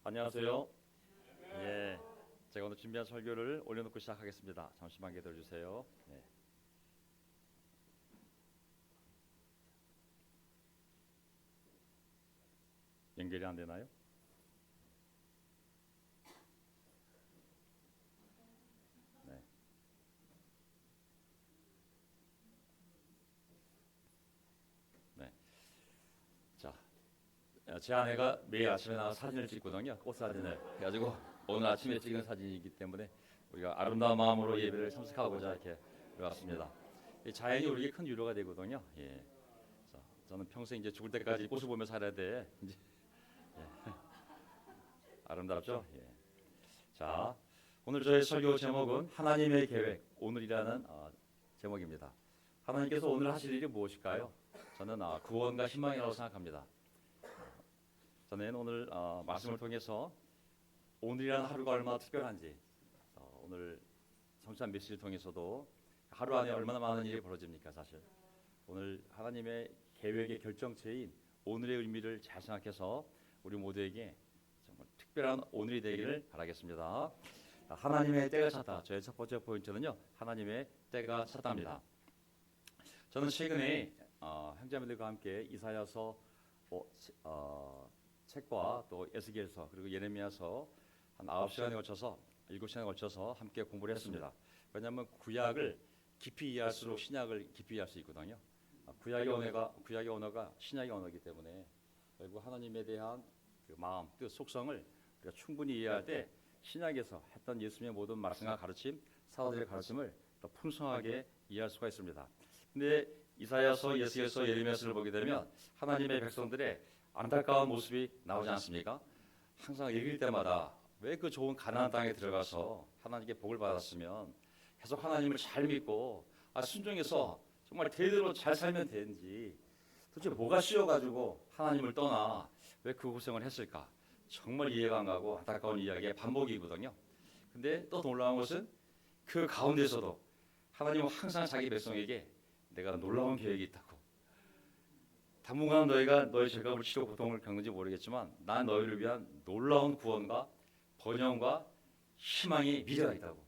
안녕하세요. 예, 제가 오늘 준비한 설교를 올려놓고 시작하겠습니다. 잠시만 기다려 주세요. 네. 연결이 안 되나요? 네. 네. 자, 제 아내가 매일 아침에 나와 사진을 찍거든요. 꽃 사진을. 그래가지고 오늘 아침에 찍은 사진이기 때문에 우리가 아름다운 마음으로 예배를 참석하고자 이렇게 왔습니다. 이 자연이 우리에게 큰 위로가 되거든요. 예. 자, 저는 평생 이제 죽을 때까지 꽃을 보며 살아야 돼. 이제 아름답죠? 예. 자, 오늘 저의 설교 제목은 하나님의 계획, 오늘이라는 제목입니다. 하나님께서 오늘 하실 일이 무엇일까요? 저는 구원과 희망이라고 생각합니다. 저는 오늘 말씀을 통해서 오늘이라는 하루가 얼마나 특별한지, 오늘 성찬 메시지를 통해서도 하루 안에 얼마나 많은 일이 벌어집니까, 사실. 오늘 하나님의 계획의 결정체인 오늘의 의미를 잘 생각해서 우리 모두에게 정말 특별한 오늘이 되기를 바라겠습니다. 하나님의 때가 찼다. 저의 첫 번째 포인트는요, 하나님의 때가 찼답니다. 저는 최근에 형제님들과 함께 이사야서 책과 또 에스겔서 그리고 예레미야서 한 9시간에 걸쳐서 7시간에 걸쳐서 함께 공부를 했습니다. 왜냐하면 구약을 깊이 이해할수록 신약을 깊이 이해할 수 있거든요. 구약의 언어가 신약의 언어이기 때문에 결국 하나님에 대한 그 마음, 뜻, 속성을 우리가 충분히 이해할 때 신약에서 했던 예수님의 모든 말씀과 가르침, 사도들의 가르침을 더 풍성하게 이해할 수가 있습니다. 근데 이사야서, 예수께서 예레미야서를 보게 되면 하나님의 백성들의 안타까운 모습이 나오지 않습니까? 항상 읽을 때마다 왜 그 좋은 가나안 땅에 들어가서 하나님께 복을 받았으면 계속 하나님을 잘 믿고 순종해서 정말 대대로 잘 살면 되는지 도대체 뭐가 씌워가지고 하나님을 떠나 왜 그 고생을 했을까? 정말 이해가 안 가고 안타까운 이야기의 반복이거든요. 근데 또 놀라운 것은 그 가운데서도 하나님은 항상 자기 백성에게 내가 놀라운 계획이 있다고. 당분간 너희가 너희 죄값을 치료 고통을 겪는지 모르겠지만 난 너희를 위한 놀라운 구원과 번영과 희망의 미래가 있다고.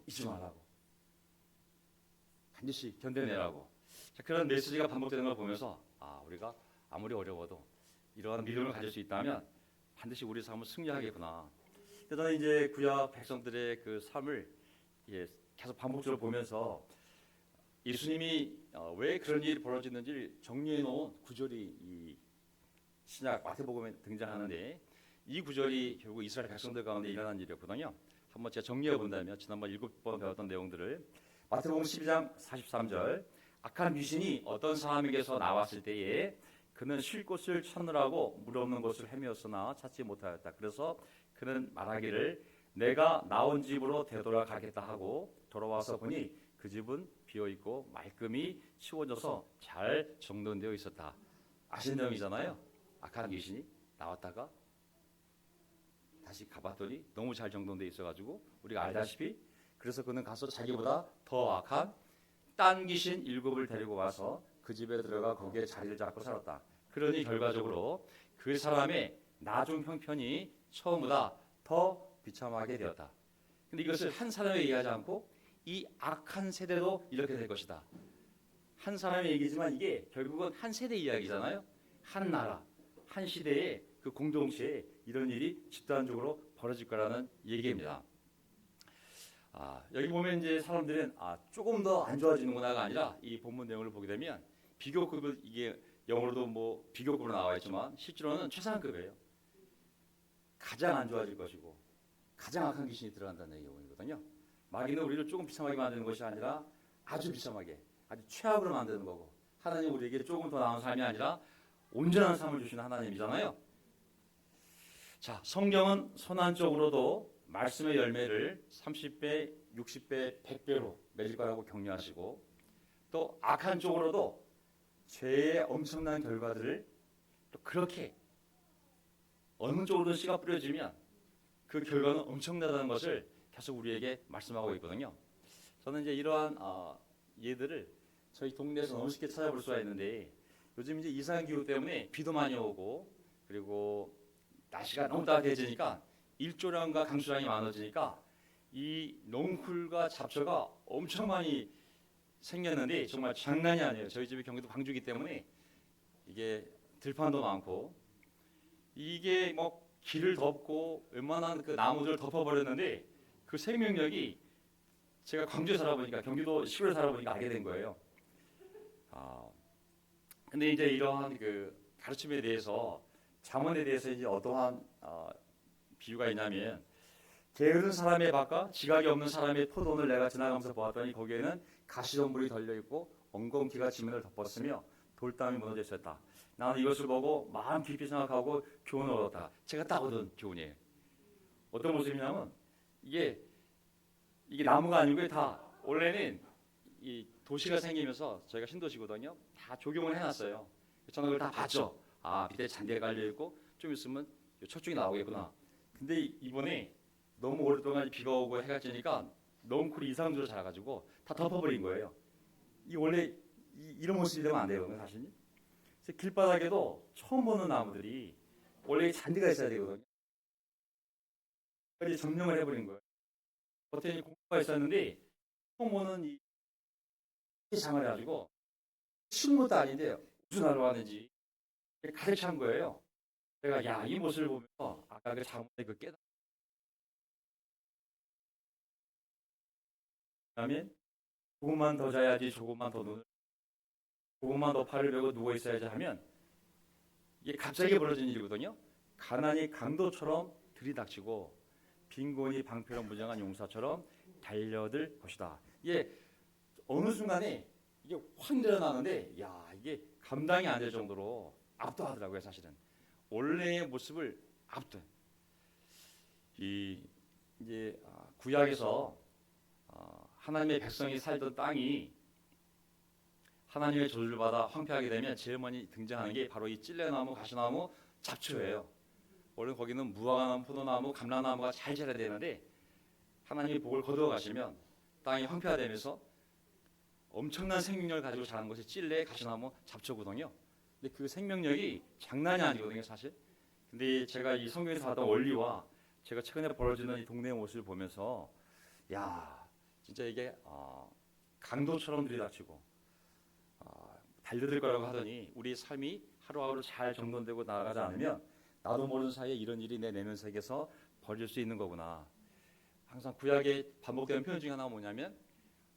잊지 말라고. 반드시 견뎌내라고. 자, 그런 메시지가 반복되는 걸 보면서 우리가 아무리 어려워도 이러한 믿음을 가질 수 있다면 반드시 우리 삶을 승리하겠구나. 저는 이제 구약 백성들의 그 삶을 계속 반복적으로 보면서 예수님이 왜 그런 일이 벌어지는지 정리해 놓은 구절이 이 신약 마태복음에 등장하는데 이 구절이 결국 이스라엘 백성들 가운데 일어난 일이었거든요. 한번 제가 정리해 본다면 지난번 7번 배웠던 내용들을 마태복음 12장 43절 악한 귀신이 어떤 사람에게서 나왔을 때에 그는 쉴 곳을 찾느라고 물 없는 곳을 헤매었으나 찾지 못하였다. 그래서 그는 말하기를 내가 나온 집으로 되돌아가겠다 하고 돌아와서 보니 그 집은 비어있고 말끔히 치워져서 잘 정돈되어 있었다. 아시는 내용이잖아요. 악한 귀신이 나왔다가 다시 가봤더니 너무 잘 정돈되어 있어가지고 우리가 알다시피 그래서 그는 가서 자기보다 더 악한 딴 귀신 7을 데리고 와서 그 집에 들어가 거기에 자리를 잡고 살았다. 그러니 결과적으로 그 사람의 나중 형편이 처음보다 더 비참하게 되었다. 근데 이것을 한 사람에 얘기하지 않고 이 악한 세대도 이렇게 될 것이다. 한 사람의 얘기지만 이게 결국은 한 세대 이야기잖아요. 한 나라, 한 시대의 그 공동체에 이런 일이 집단적으로 벌어질 거라는 얘기입니다. 여기 보면 이제 사람들은 조금 더 안 좋아지는구나가 아니라 이 본문 내용을 보게 되면 비교급을 이게 영어로도 뭐 비교급으로 나와 있지만 실제로는 최상급이에요. 가장 안 좋아질 것이고 가장 악한 귀신이 들어간다는 얘기거든요. 마귀는 우리를 조금 비참하게 만드는 것이 아니라 아주 비참하게 아주 최악으로 만드는 거고 하나님 우리에게 조금 더 나은 삶이 아니라 온전한 삶을 주시는 하나님이잖아요. 자, 성경은 선한쪽으로도 말씀의 열매를 30배, 60배, 100배로 맺을 거라고 격려하시고 또 악한 쪽으로도 죄의 엄청난 결과들을 또 그렇게 어느 쪽으로든 씨가 뿌려지면 그 결과는 엄청나다는 것을 계속 우리에게 말씀하고 있거든요. 저는 이제 이러한 예들을 저희 동네에서 너무 쉽게 찾아볼 수가 있는데 요즘 이제 이상 기후 때문에 비도 많이 오고 그리고 날씨가 너무 따뜻해지니까 일조량과 강수량이 많아지니까 이 넝쿨과 잡초가 엄청 많이 생겼는데 정말 장난이 아니에요. 저희 집이 경기도 광주이기 때문에 이게 들판도 많고 이게 뭐 길을 덮고 웬만한 그 나무들을 덮어버렸는데 그 생명력이 제가 광주에 살아보니까 경기도 시골에 살아보니까 알게 된 거예요. 아, 근데 이제 이러한 그 가르침에 대해서 잠언에 대해서 이제 어떠한 비유가 있냐면 게으른 사람의 밭과 지각이 없는 사람의 포도원을 내가 지나가면서 보았더니 거기에는 가시덤불이 달려 있고 엉겅퀴가 지면을 덮었으며 돌담이 무너져 있었다. 나는 이것을 보고 마음 깊이 생각하고 교훈을 얻었다. 제가 딱 얻은 교훈이에요. 어떤 모습이냐면 이게 나무가 아니고 다 원래는 이 도시가 생기면서 저희가 신도시거든요. 다 조경을 해놨어요. 저는 그걸 다 봤죠. 아 밑에 잔디가 깔려 있고 좀 있으면 철쭉이 나오겠구나. 근데 이번에 너무 오랫동안 비가 오고 해가 지니까 넝쿨이 이상적으로 자라가지고 다 덮어버린 거예요. 이 원래 이런 모습이 되면 안 돼요, 사실. 그래서 길바닥에도 처음 보는 나무들이 원래 잔디가 있어야 되거든요. 그래서 점령을 해버린 거예요. 겉에 공부가 있었는데 처음 보는 이 장을 해가지고 식물도 아닌데 무슨 하러 왔는지 가득 찬 거예요. 제가 야 이 모습을 보면서 아까 그 장문의 그 깨달음이 조금만 더 자야지 조금만 더 팔을 베고 누워 있어야지 하면 이게 갑자기 벌어진 일이거든요. 가난이 강도처럼 들이닥치고 빈곤이 방패로 무장한 용사처럼 달려들 것이다. 이게 어느 순간에 이게 확 일어나는데 야 이게 감당이 안 될 정도로 압도하더라고요. 사실은 원래의 모습을 압도. 이 이제 구약에서 하나님의 백성이 살던 땅이 하나님의 저주를 받아 황폐하게 되면 제일 먼저 등장하는 게 바로 이 찔레나무, 가시나무, 잡초예요. 원래 거기는 무화과나무, 포도나무, 감람나무가 잘 자라야 되는데 하나님이 복을 거두어 가시면 땅이 황폐화되면서 엄청난 생명력을 가지고 자란 것이 찔레, 가시나무, 잡초거든요. 근데 그 생명력이 장난이 아니거든요, 사실. 근데 제가 이 성경에서 봤던 원리와 제가 최근에 벌어지는 이 동네의 모습을 보면서 야, 진짜 이게 강도처럼 들이닥치고 달려들 거라고 하더니 우리 삶이 하루하루 잘 정돈되고 나아가지 않으면 나도 모르는 사이에 이런 일이 내 내면 세계에서 벌어질 수 있는 거구나. 항상 구약에 반복되는 표현 중에 하나가 뭐냐면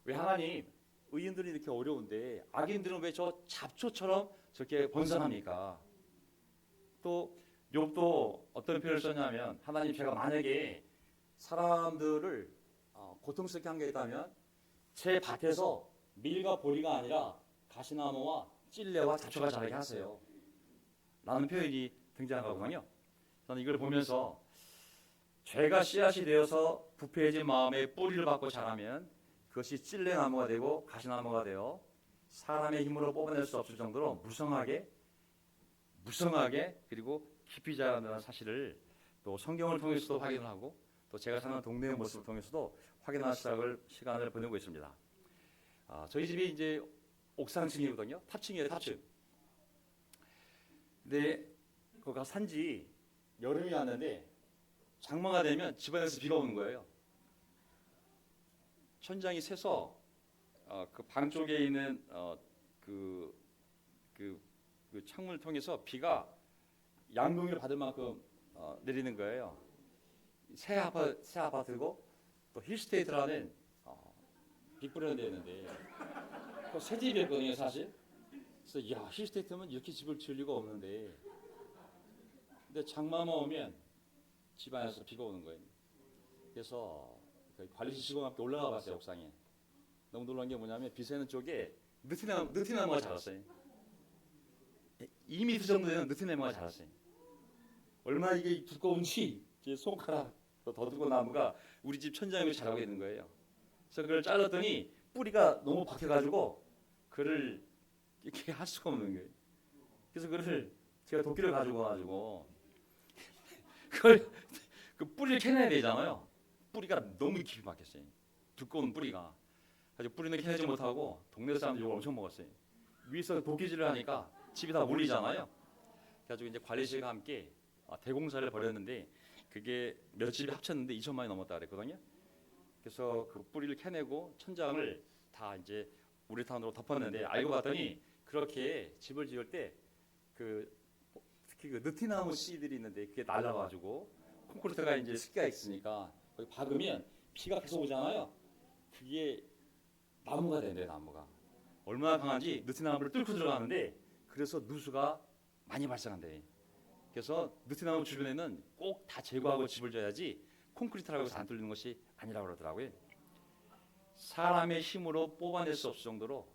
왜 하나님 의인들이 이렇게 어려운데 악인들은 왜 저 잡초처럼 저렇게 번성합니까? 또 욥도 어떤 표현을 썼냐면 하나님 제가 만약에 사람들을 고통스럽게 한 게 있다면 제 밭에서 밀과 보리가 아니라 가시나무와 찔레와 잡초가 자라게 하세요. 라는 표현이 등장하거든요. 저는 이걸 보면서 죄가 씨앗이 되어서 부패해진 마음에 뿌리를 받고 자라면 그것이 찔레나무가 되고 가시나무가 되어 사람의 힘으로 뽑아낼 수 없을 정도로 무성하게 그리고 깊이 자란다는 사실을 또 성경을 통해서도 확인을 하고 또 제가 사는 동네의 모습을 통해서도 확인할 시간을 보내고 있습니다. 저희 집이 이제 옥상층이거든요. 탑층이에요, 탑층. 근데 거기가 산지 여름이 왔는데 장마가 되면 집안에서 비가 오는 거예요. 천장이 새서 그 방 쪽에 있는 그, 그 창문을 통해서 비가 양동이를 받을 만큼 내리는 거예요. 새 아파트고 또 힐스테이트라는 빅브랜드 있는데 새 집이었거든요, 사실. 그래서 야 힐스테이트면 이렇게 집을 지을 리가 없는데 근데 장마만 오면 집안에서 비가 오는 거예요. 그래서 관리실 직원과 함께 올라가 봤어요, 옥상에. 너무 놀란 게 뭐냐면 비 새는 쪽에 느티나무가 자랐어요. 2m 정도 되는 느티나무가 자랐어요. 얼마나 이게 두꺼운지 제 손가락 더 두꺼운 나무가 우리 집 천장에 자라고 있는 거예요. 그래서 그걸 잘랐더니 뿌리가 너무 박혀가지고 그를 이렇게 할 수가 없는 거예요. 그래서 그를 제가 도끼를 가지고 와가지고 그걸 그 뿌리를 캐내야 되잖아요. 뿌리가 너무 깊이 박혔어요. 두꺼운 뿌리가. 그래서 뿌리는 캐내지 못하고 동네 사람들 욕을 엄청 먹었어요. 위에서 도끼질을 하니까 집이 다 물리잖아요. 그래가지고 이제 관리실과 함께 대공사를 벌였는데 그게 몇 집이 합쳤는데 2천만이 넘었다 그랬거든요. 그래서 그 뿌리를 캐내고 천장을 다 이제 우레탄으로 덮었는데 알고 봤더니 그렇게 집을 지을 때 그 특히 그 느티나무 씨들이 있는데 그게 날라가지고 콘크리트가 이제 습기가 있으니까 거기 박으면 피가 계속 오잖아요. 그게 나무가 된대요. 나무가 얼마나 강한지 느티나무를 뚫고 들어가는데 그래서 누수가 많이 발생한대. 그래서 느티나무 주변에는 꼭 다 제거하고 집을 져야지 콘크리트라고 해서 안 뚫리는 것이 아니라고 그러더라고요. 사람의 힘으로 뽑아낼 수 없을 정도로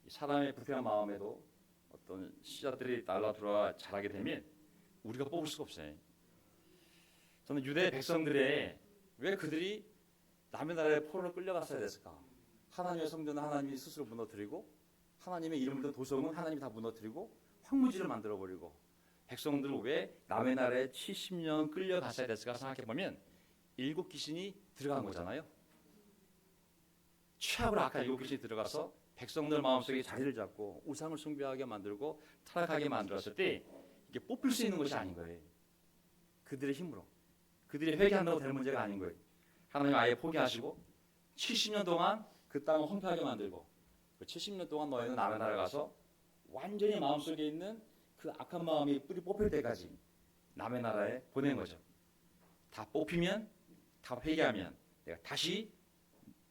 사람의 부패한 마음에도 어떤 씨앗들이 날라 들어와 자라게 되면 우리가 뽑을 수가 없어요. 저는 유대 백성들의 왜 그들이 남의 나라에 포로로 끌려갔어야 됐을까? 하나님의 성전은 하나님이 스스로 무너뜨리고 하나님의 이름을 든 도성은 하나님이 다 무너뜨리고 황무지를 만들어버리고 백성들은 왜 남의 나라에 70년 끌려갔어야 됐을까 생각해보면 7귀신이 들어간 거잖아요. 최악으로 악한 7귀신이 들어가서 백성들 마음속에 자리를 잡고 우상을 숭배하게 만들고 타락하게 만들었을 때 이게 뽑힐 수 있는 것이 아닌 거예요. 그들의 힘으로. 그들이 회개한다고 될 문제가 아닌 거예요. 하나님 아예 포기하시고 70년 동안 그 땅을 황폐하게 만들고 그 70년 동안 너희는 남의 나라 가서 완전히 마음속에 있는 그 악한 마음이 뿌리 뽑힐 때까지 남의 나라에 보낸 거죠. 다 뽑히면 다 회개하면 내가 다시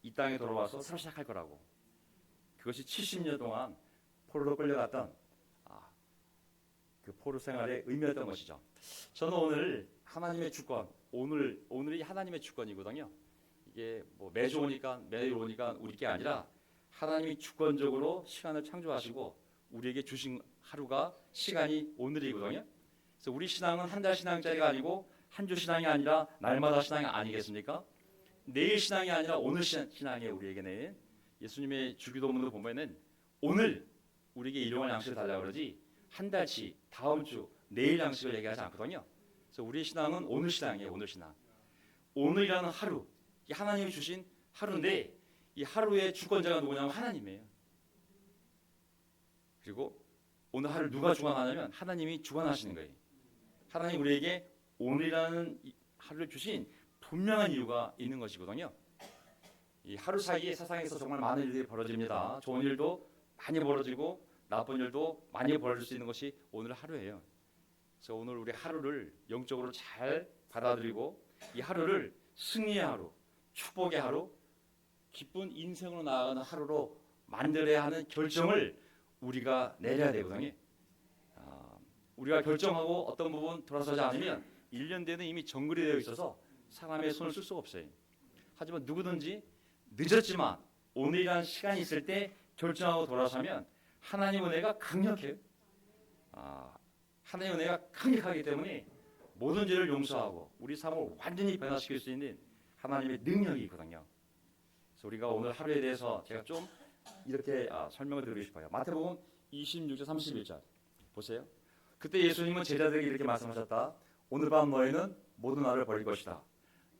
이 땅에 돌아와서 새로 시작할 거라고. 그것이 70년 동안 포로로 끌려갔던 그 포로 생활의 의미였던 것이죠. 저는 오늘 하나님의 주권, 오늘이 하나님의 주권이거든요. 이게 뭐 매주 오니까 매일 오니까 우리 게 아니라 하나님이 주권적으로 시간을 창조하시고 우리에게 주신 하루가 시간이 오늘이거든요. 그래서 우리 신앙은 한 달 신앙짜리가 아니고 한 주 신앙이 아니라 날마다 신앙이 아니겠습니까? 내일 신앙이 아니라 오늘 신앙이에요. 우리에게는 예수님의 주기도문을 보면은 오늘 우리에게 일용할 양식을 달라고 그러지 한 달치, 다음 주, 내일 양식을 얘기하지 않거든요. 그래서 우리의 신앙은 오늘 신앙이에요. 오늘 신앙. 오늘이라는 하루, 이 하나님이 주신 하루인데 이 하루의 주권자가 누구냐면 하나님이에요. 그리고 오늘 하루를 누가 주관하냐면 하나님이 주관하시는 거예요. 하나님 우리에게 오늘이라는 하루를 주신 분명한 이유가 있는 것이거든요. 이 하루 사이에 세상에서 정말 많은 일들이 벌어집니다. 좋은 일도 많이 벌어지고 나쁜 일도 많이 벌어질 수 있는 것이 오늘 하루예요. 그래서 오늘 우리 하루를 영적으로 잘 받아들이고 이 하루를 승리의 하루, 축복의 하루, 기쁜 인생으로 나아가는 하루로 만들어야 하는 결정을 우리가 내려야 되거든요. 우리가 결정하고 어떤 부분 돌아서지 않으면 1년 뒤에는 이미 정글이 되어 있어서 사람의 손을 쓸 수가 없어요. 하지만 누구든지 늦었지만 오늘이라는 시간이 있을 때 결정하고 돌아서면 하나님 은혜가 강력해요. 하나님 은혜가 강력하기 때문에 모든 죄를 용서하고 우리 삶을 완전히 변화시킬 수 있는 하나님의 능력이 있거든요. 그래서 우리가 오늘 하루에 대해서 제가 좀 이렇게 설명을 드리고 싶어요. 마태복음 26절 31절 보세요. 그때 예수님은 제자들에게 이렇게 말씀하셨다. 오늘 밤 너희는 모든 나를 버릴 것이다.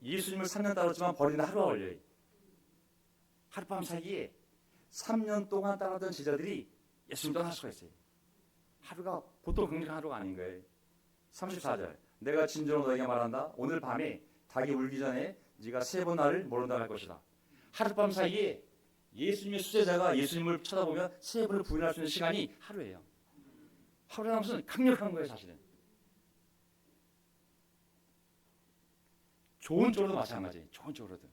예수님을 3년 따랐지만 버리는 하루가 걸려요. 하룻밤 사이에 3년 동안 따르던 제자들이 예수님 떠날 수가 있어요. 하루가 보통 긍정한 하루가 아닌 거예요. 34절 내가 진정으로 너에게 말한다. 오늘 밤에 닭이 울기 전에 네가 3번 나를 모른다 할 것이다. 하룻밤 사이에 예수님의 수제자가 예수님을 쳐다보면 3번을 부인할 수 있는 시간이 하루예요. 하루라는 것은 강력한 거예요. 사실은 좋은 쪽으로도 마찬가지. 좋은 쪽으로도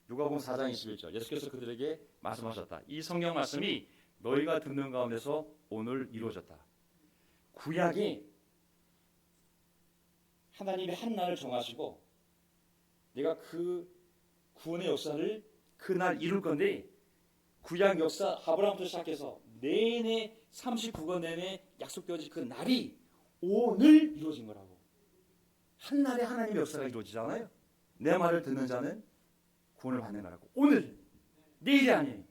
누가복음 4장 21절 예수께서 그들에게 말씀하셨다. 이 성경 말씀이 너희가 듣는 가운데서 오늘 이루어졌다. 구약이 하나님이 한 날을 정하시고 내가 그 구원의 역사를 그날 이룰 건데 구약 역사 아브라함부터 시작해서 내내 39권 내내 약속되어진 그 날이 오늘 이루어진 거라고. 한 날에 하나님의 역사가 이루어지잖아요. 내 말을 듣는 자는 구원을 받는 거라고. 오늘, 내일이 아니에요.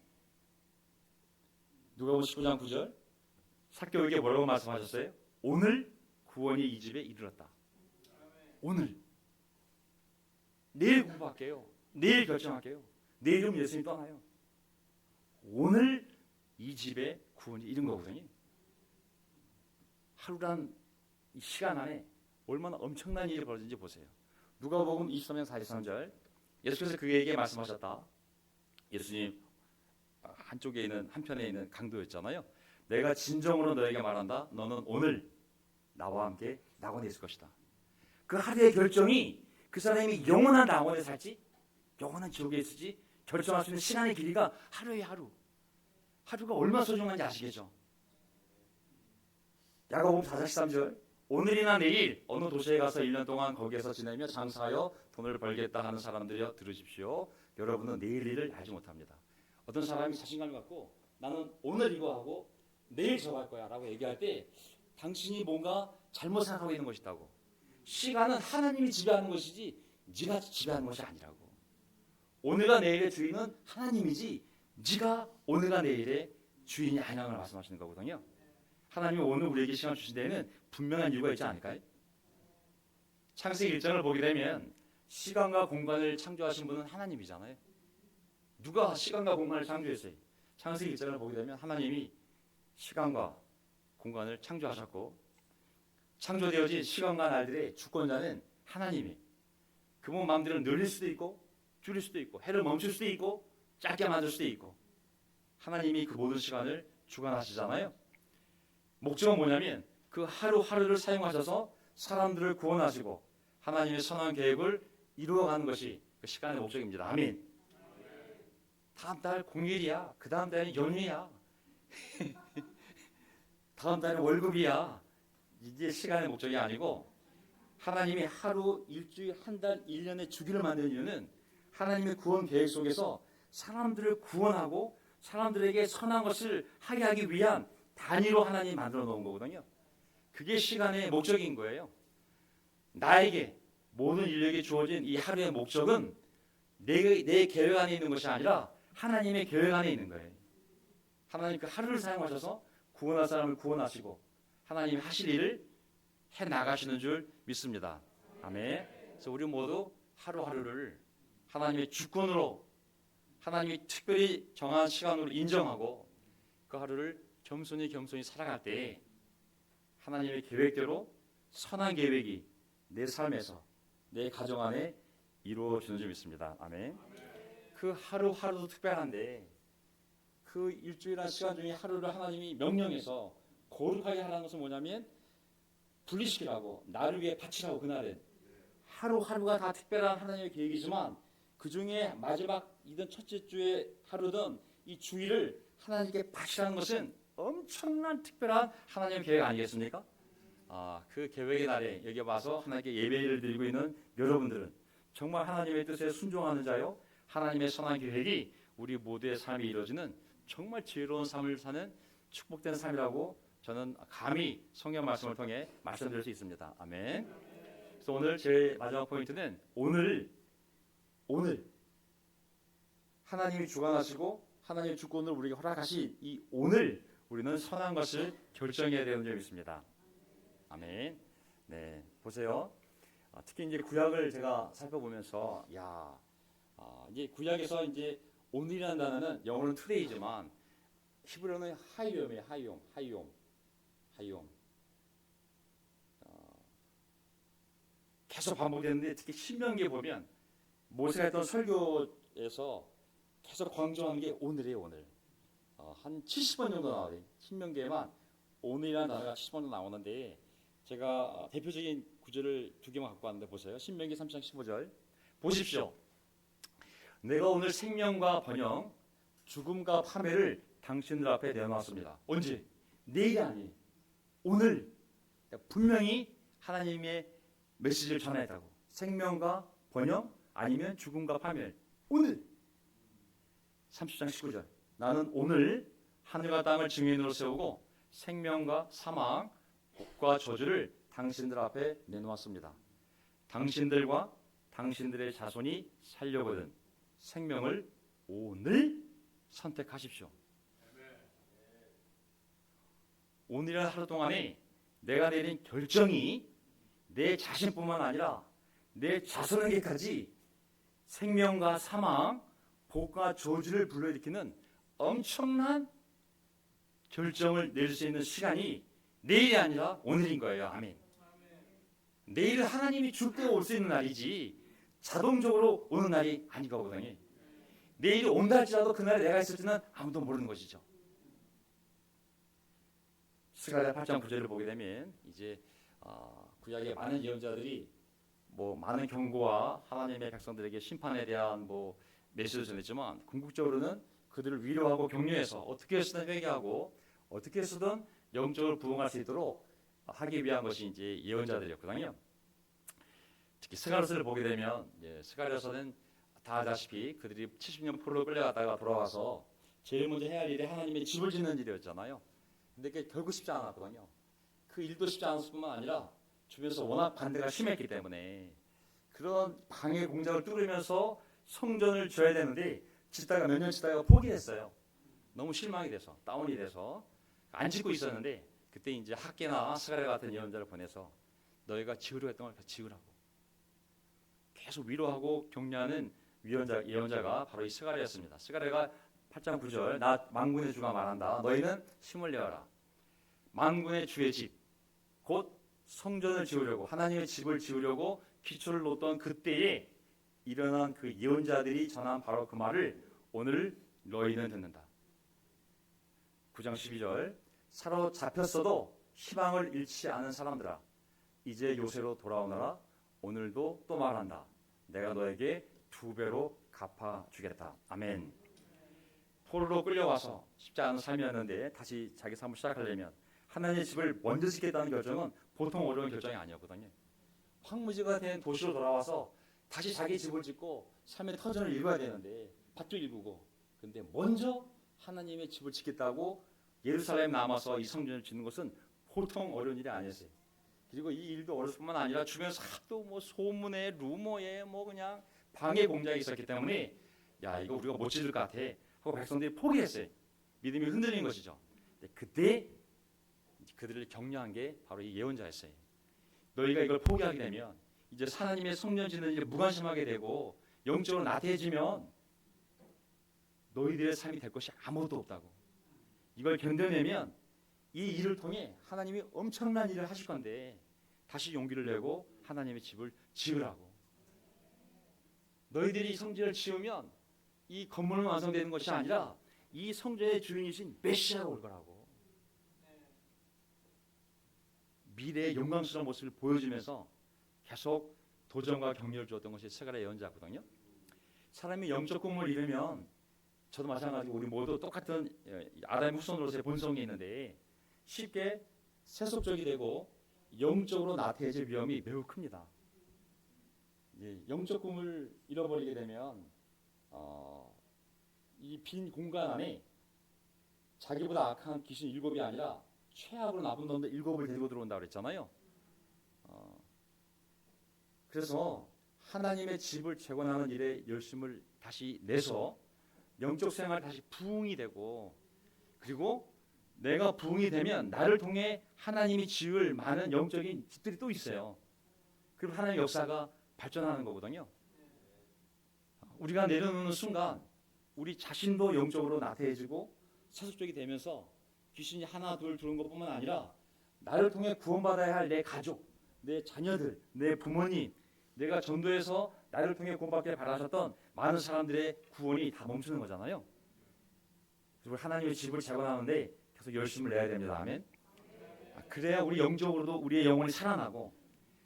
누가복음 19장 9절 사개오에게 뭐라고 말씀하셨어요? 오늘 구원이 이 집에 이르렀다. 오늘. 내일 공부할게요. 내일 결정할게요. 내일은 예수님 떠나요. 오늘 이 집에 구원이 이른 거거든요. 하루란 이 시간 안에 얼마나 엄청난 일이 벌어진지 보세요. 누가복음 23장 43절 예수께서 그에게 말씀하셨다. 예수님 한쪽에 있는 한편에 있는 강도였잖아요. 내가 진정으로 너에게 말한다. 너는 오늘 나와 함께 낙원에 있을 것이다. 그 하루의 결정이 그 사람이 영원한 낙원에 살지 영원한 지옥에 있을지 결정할 수 있는 시간의 길이가 하루의 하루. 하루가 얼마나 소중한지 아시겠죠? 야고보음 4장 13절 오늘이나 내일 어느 도시에 가서 1년 동안 거기에서 지내며 장사하여 돈을 벌겠다 하는 사람들이여 들으십시오. 여러분은 내일 일을 알지 못합니다. 어떤 사람이 자신감을 갖고 나는 오늘 이거 하고 내일 저거 할 거야 라고 얘기할 때 당신이 뭔가 잘못 생각하고 있는 것이다고. 시간은 하나님이 지배하는 것이지 네가 지배하는 것이 아니라고. 오늘과 내일의 주인은 하나님이지 네가 오늘과 내일의 주인이 아니라는 말씀하시는 거거든요. 하나님이 오늘 우리에게 시간을 주신 데에는 분명한 이유가 있지 않을까요? 창세기 1장을 보게 되면 시간과 공간을 창조하신 분은 하나님이잖아요. 누가 시간과 공간을 창조했어요? 창세기 1장을 보게 되면 하나님이 시간과 공간을 창조하셨고 창조되어진 시간과 날들의 주권자는 하나님이. 그분 마음대로 늘릴 수도 있고 줄일 수도 있고 해를 멈출 수도 있고 짧게 만들 수도 있고 하나님이 그 모든 시간을 주관하시잖아요. 목적은 뭐냐면 그 하루하루를 사용하셔서 사람들을 구원하시고 하나님의 선한 계획을 이루어가는 것이 그 시간의 목적입니다. 아멘. 다음 달 공휴일이야. 그 다음 달은 연휴야. 다음 달은 월급이야. 이게 시간의 목적이 아니고 하나님이 하루, 일주일, 한 달, 1년의 주기를 만든 이유는 하나님의 구원 계획 속에서 사람들을 구원하고 사람들에게 선한 것을 하게 하기 위한 단위로 하나님이 만들어 놓은 거거든요. 그게 시간의 목적인 거예요. 나에게 모든 인력이 주어진 이 하루의 목적은 내 계획 안에 있는 것이 아니라 하나님의 계획 안에 있는 거예요. 하나님 그 하루를 사용하셔서 구원할 사람을 구원하시고 하나님이 하실 일을 해 나가시는 줄 믿습니다. 아멘. 그래서 우리 모두 하루하루를 하나님의 주권으로 하나님이 특별히 정한 시간으로 인정하고 그 하루를 겸손히 살아갈 때 하나님의 계획대로 선한 계획이 내 삶에서 내 가정 안에 이루어지는 줄 믿습니다. 아멘. 그 하루하루도 특별한데 그 일주일한 시간 중에 하루를 하나님이 명령해서 거룩하게 하라는 것은 뭐냐면 분리시키라고 나를 위해 바치라고. 그날은 하루하루가 다 특별한 하나님의 계획이지만 그 중에 마지막이든 첫째 주의 하루든 이 주일을 하나님께 바치라는 것은 엄청난 특별한 하나님의 계획 아니겠습니까? 그 계획의 날에 여기 와서 하나님께 예배를 드리고 있는 여러분들은 정말 하나님의 뜻에 순종하는 자요 하나님의 선한 계획이 우리 모두의 삶이 이루어지는 정말 지혜로운 삶을 사는 축복된 삶이라고 저는 감히 성경 말씀을 통해 말씀드릴 수 있습니다. 아멘. 그래서 오늘 제 마지막 포인트는 오늘 하나님이 주관하시고 하나님의 주권을 우리에게 허락하신 이 오늘 우리는 선한 것을 결정해야 되는 점이 있습니다. 아멘. 네, 보세요. 특히 이제 구약을 제가 살펴보면서 이제 구약에서 이제 오늘이라는 단어는 영어로는 투데이지만 히브리어는 하이옴이에요. 하이옴. 계속 반복되는데 특히 신명기에 보면 모세가 했던 설교에서 계속 강조하는 게 오늘이에요. 오늘. 한 70번 정도 나와요. 신명기에만 오늘이라는 단어가 70번 정도 나오는데 제가 대표적인 구절을 두 개만 갖고 왔는데 보세요. 신명기 3장 15절 보십시오. 내가 오늘 생명과 번영, 죽음과 파멸을 당신들 앞에 내놓았습니다. 언제? 내일이 아니에요. 오늘. 분명히 하나님의 메시지를 전했다고. 생명과 번영 아니면 죽음과 파멸. 오늘. 30장 19절 나는 오늘 하늘과 땅을 증인으로 세우고 생명과 사망, 복과 저주를 당신들 앞에 내놓았습니다. 당신들과 당신들의 자손이 살려거든 생명을 오늘 선택하십시오. 오늘이라는 하루 동안에 내가 내린 결정이 내 자신뿐만 아니라 내 자손에게까지 생명과 사망, 복과 저주를 불러일으키는 엄청난 결정을 내릴 수 있는 시간이 내일이 아니라 오늘인 거예요. 아멘. 내일 하나님이 줄 때 올 수 있는 날이지 자동적으로 오는 날이 아니거든요. 내일이 온다 할지라도 그날에 내가 있을지는 아무도 모르는 것이죠. 스가랴 8장 9절을 보게 되면 이제 구약의 많은 예언자들이 많은 경고와 하나님의 백성들에게 심판에 대한 메시지를 전했지만 궁극적으로는 그들을 위로하고 격려해서 어떻게 해서든 회개하고 어떻게 해서든 영적으로 부흥할 수 있도록 하기 위한 것이 이제 예언자들이었거든요. 특히 스가랴서를 보게 되면 스가랴서는 다 아다시피 그들이 70년 포로로 끌려가다가 돌아와서 제일 먼저 해야 할 일이 하나님의 집을 짓는 일이었잖아요. 근데 그게 결국 쉽지 않았거든요. 그 일도 쉽지 않았을 뿐만 아니라 주변에서 워낙 반대가 심했기 때문에 그런 방해 공작을 뚫으면서 성전을 지어야 되는데 짓다가 몇 년 짓다가 포기했어요. 너무 실망이 돼서 다운이 돼서 안 짓고 있었는데 그때 이제 학개나 스가랴 같은 예언자를 보내서 너희가 지으려 했던 걸 지으라고 계속 위로하고 격려하는 예언자가 바로 이 스가랴였습니다. 스가랴가 8장 9절 나 만군의 주가 말한다. 너희는 힘을 내어라. 만군의 주의 집 곧 성전을 지으려고 하나님의 집을 지으려고 기초를 놓던 그때에 일어난 그 예언자들이 전한 바로 그 말을 오늘 너희는 듣는다. 9장 12절 사로잡혔어도 희망을 잃지 않은 사람들아 이제 요새로 돌아오너라. 오늘도 또 말한다. 내가 너에게 2배로 갚아주겠다. 아멘. 포로로 끌려와서 쉽지 않은 삶이었는데 다시 자기 삶을 시작하려면 하나님의 집을 먼저 짓겠다는 결정은 보통 어려운 결정이 아니었거든요. 황무지가 된 도시로 돌아와서 다시 자기 집을 짓고 삶의 터전을 이루어야 되는데 밭도 일구고 근데 먼저 하나님의 집을 짓겠다고 예루살렘 남아서 이 성전을 짓는 것은 보통 어려운 일이 아니었어요. 그리고 이 일도 어렸을 뿐만 아니라 주변에서 하도 소문에 루머에 그냥 방해 공작이 있었기 때문에 야 이거 우리가 못 짓을 것 같아 하고 백성들이 포기했어요. 믿음이 흔들린 것이죠. 그때 그들을 격려한 게 바로 이 예언자였어요. 너희가 이걸 포기하게 되면 이제 하나님의 성전 짓는 일에 무관심하게 되고 영적으로 나태해지면 너희들의 삶이 될 것이 아무것도 없다고. 이걸 견뎌내면 이 일을 통해 하나님이 엄청난 일을 하실 건데 다시 용기를 내고 하나님의 집을 지으라고. 너희들이 이 성전을 지으면 이 건물은 완성되는 것이 아니라 이 성전의 주인이신 메시아가 올 거라고. 미래의 영광스러운 모습을 보여주면서 계속 도전과 격려를 주었던 것이 스가랴 예언자거든요. 사람이 영적 꿈을 이루면 저도 마찬가지고 우리 모두 똑같은 아담의 후손으로서의 본성이 있는데 쉽게 세속적이 되고 영적으로 나태해질 위험이 매우 큽니다. 영적 꿈을 잃어버리게 되면 이 빈 공간 안에 자기보다 악한 귀신 7이 아니라 최악으로 나쁜 놈들 7을 데리고 들어온다고 그랬잖아요. 그래서 하나님의 집을 재건하는 일에 열심을 다시 내서 영적 생활 다시 부흥이 되고 그리고 내가 부흥이 되면 나를 통해 하나님이 지을 많은 영적인 집들이 또 있어요. 그리고 하나님의 역사가 발전하는 거거든요. 우리가 내려놓는 순간 우리 자신도 영적으로 나태해지고 세속적이 되면서 귀신이 하나 둘 들어온 것뿐만 아니라 나를 통해 구원받아야 할 내 가족, 내 자녀들, 내 부모님, 내가 전도해서 나를 통해 구원받게 바라셨던 많은 사람들의 구원이 다 멈추는 거잖아요. 그리고 하나님의 집을 재건하는데 계속 열심을 내야 됩니다. 아멘. 그래야 우리 영적으로도 우리의 영혼이 살아나고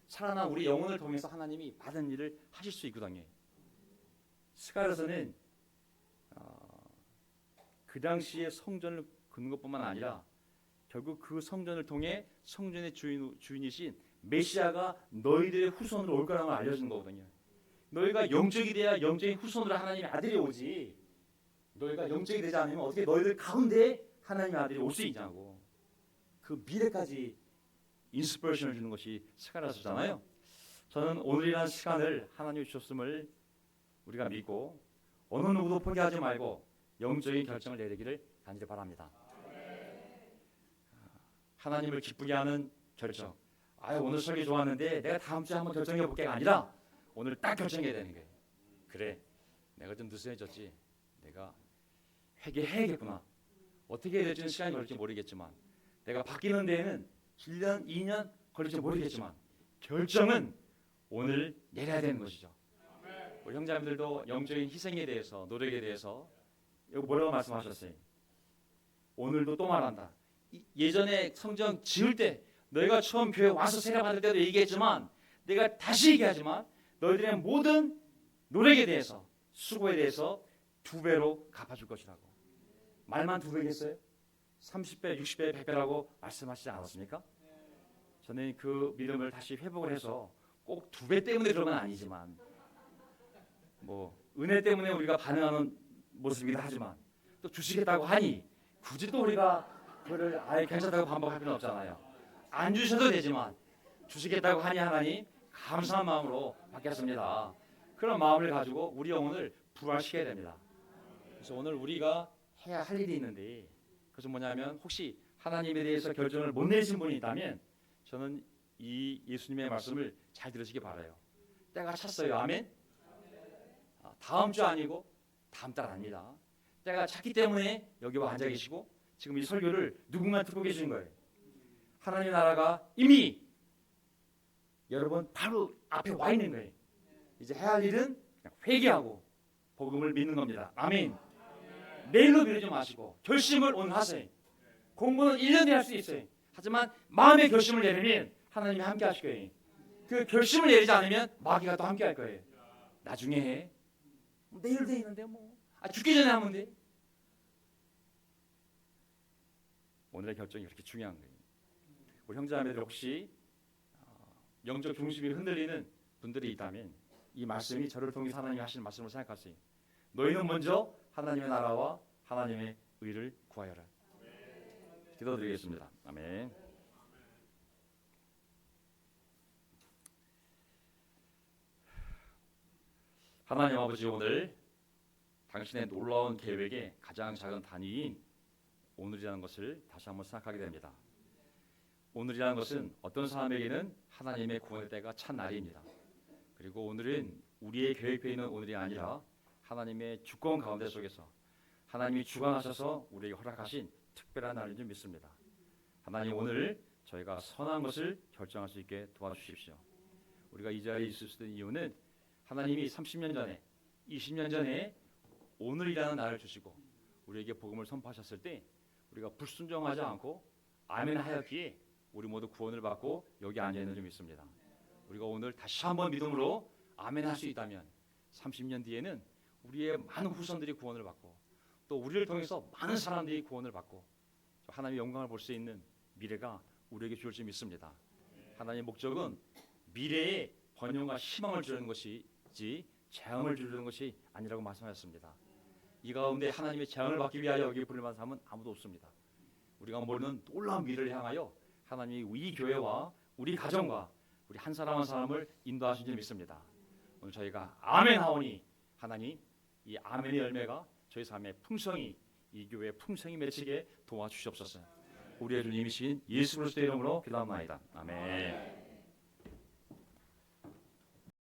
살아난 우리 영혼을 통해서 하나님이 많은 일을 하실 수 있거든요. 스가랴서는 그 당시에 성전을 긋는 것뿐만 아니라 결국 그 성전을 통해 성전의 주인이신 메시아가 너희들의 후손으로 올 거라는 걸 알려주는 거거든요. 너희가 영적이 돼야 영적인 후손으로 하나님의 아들이 오지. 너희가 영적이 되지 않으면 어떻게 너희들 가운데 하나님의 아들이 올 수 있냐고. 그 미래까지 인스피레이션을 주는 것이 스가랴서잖아요. 저는 오늘이라는 시간을 하나님이 주셨음을 우리가 믿고 어느 누구도 포기하지 말고 영적인 결정을 내리기를 간절히 바랍니다. 하나님을 기쁘게 하는 결정. 오늘 설교 좋았는데 내가 다음 주에 한번 결정해 볼게가 아니라 오늘 딱 결정해야 되는 거예요. 그래, 내가 좀 느슨해졌지. 내가 회개해야겠구나. 어떻게 해야 될지는 시간이 걸릴지 모르겠지만 내가 바뀌는 데에는 1년, 2년 걸릴지 모르겠지만 결정은 오늘 내려야 되는 것이죠. 우리 형제자매들도 영적인 희생에 대해서, 노력에 대해서 이거 뭐라고 말씀하셨어요? 오늘도 또 말한다. 예전에 성경 지을 때 너희가 처음 교회 와서 세례 받을 때도 얘기했지만 내가 다시 얘기하지만 너희들의 모든 노력에 대해서, 수고에 대해서 2배로 갚아줄 것이라고. 말만 2배겠어요? 30배, 60배, 100배라고 말씀하시지 않았습니까? 저는 그 믿음을 다시 회복을 해서 꼭 2배 때문에 그런 건 아니지만 뭐 은혜 때문에 우리가 반응하는 모습이긴 하지만 또 주시겠다고 하니 굳이 또 우리가 그거를 아예 괜찮다고 반복할 필요는 없잖아요. 안 주셔도 되지만 주시겠다고 하니 하나님 감사한 마음으로 받겠습니다. 그런 마음을 가지고 우리 영혼을 부활시켜야 됩니다. 그래서 오늘 우리가 해야 할 일이 있는데 그것은 뭐냐면 혹시 하나님에 대해서 결정을 못 내신 분이 있다면 저는 이 예수님의 말씀을 잘 들으시기 바라요. 때가 찼어요. 아멘. 다음 주 아니고 다음 달 아닙니다. 때가 찼기 때문에 여기 와 앉아 계시고 지금 이 설교를 누군가 듣고 계시는 거예요. 하나님의 나라가 이미 여러분 바로 앞에 와 있는 거예요. 이제 해야 할 일은 그냥 회개하고 복음을 믿는 겁니다. 아멘. 내일로 미루지 마시고 결심을 오늘 하세요. 공부는 1년 뒤에 할 수 있어요. 하지만 마음의 결심을 내리면 하나님이 함께 하실 거예요. 그 결심을 내리지 않으면 마귀가 또 함께 할 거예요. 나중에 해. 내일 돼 있는데 뭐. 죽기 전에 하면 돼. 오늘의 결정이 그렇게 중요한 거예요. 우리 형제자매들 혹시 영적 중심이 흔들리는 분들이 있다면 이 말씀이 저를 통해 하나님이 하시는 말씀을 생각하세요. 너희는 먼저 하나님의 나라와 하나님의 의를 구하여라. 기도드리겠습니다. 아멘. 하나님 아버지, 오늘 당신의 놀라운 계획의 가장 작은 단위인 오늘이라는 것을 다시 한번 생각하게 됩니다. 오늘이라는 것은 어떤 사람에게는 하나님의 구원의 때가 찬 날입니다. 그리고 오늘은 우리의 계획에 있는 오늘이 아니라 하나님의 주권 가운데 속에서 하나님이 주관하셔서 우리에게 허락하신 특별한 날인 줄 믿습니다. 하나님, 오늘 저희가 선한 것을 결정할 수 있게 도와주십시오. 우리가 이 자리에 있을 수 있는 이유는 하나님이 30년 전에 20년 전에 오늘이라는 날을 주시고 우리에게 복음을 선포하셨을 때 우리가 불순종하지 않고 아멘 하였기에 우리 모두 구원을 받고 여기 앉아있는 줄 믿습니다. 우리가 오늘 다시 한번 믿음으로 아멘 할 수 있다면 30년 뒤에는 우리의 많은 후손들이 구원을 받고 또 우리를 통해서 많은 사람들이 구원을 받고 하나님의 영광을 볼 수 있는 미래가 우리에게 주실 줄 믿습니다. 하나님의 목적은 미래에 번영과 희망을 주는 것이지 재앙을 주는 것이 아니라고 말씀하셨습니다. 이 가운데 하나님의 재앙을 받기 위하여 여기 부르는 사람은 아무도 없습니다. 우리가 모르는 놀라운 미래를 향하여 하나님이 이 교회와 우리 가정과 우리 한 사람 한 사람을 인도하신 줄 믿습니다. 오늘 저희가 아멘 하오니 하나님 이 아멘의 열매가 저희 삶의 풍성이 이 교회의 풍성이 맺히게 도와주시옵소서. 우리의 주님이신 예수 그리스도의 이름으로 기도합니다. 아멘.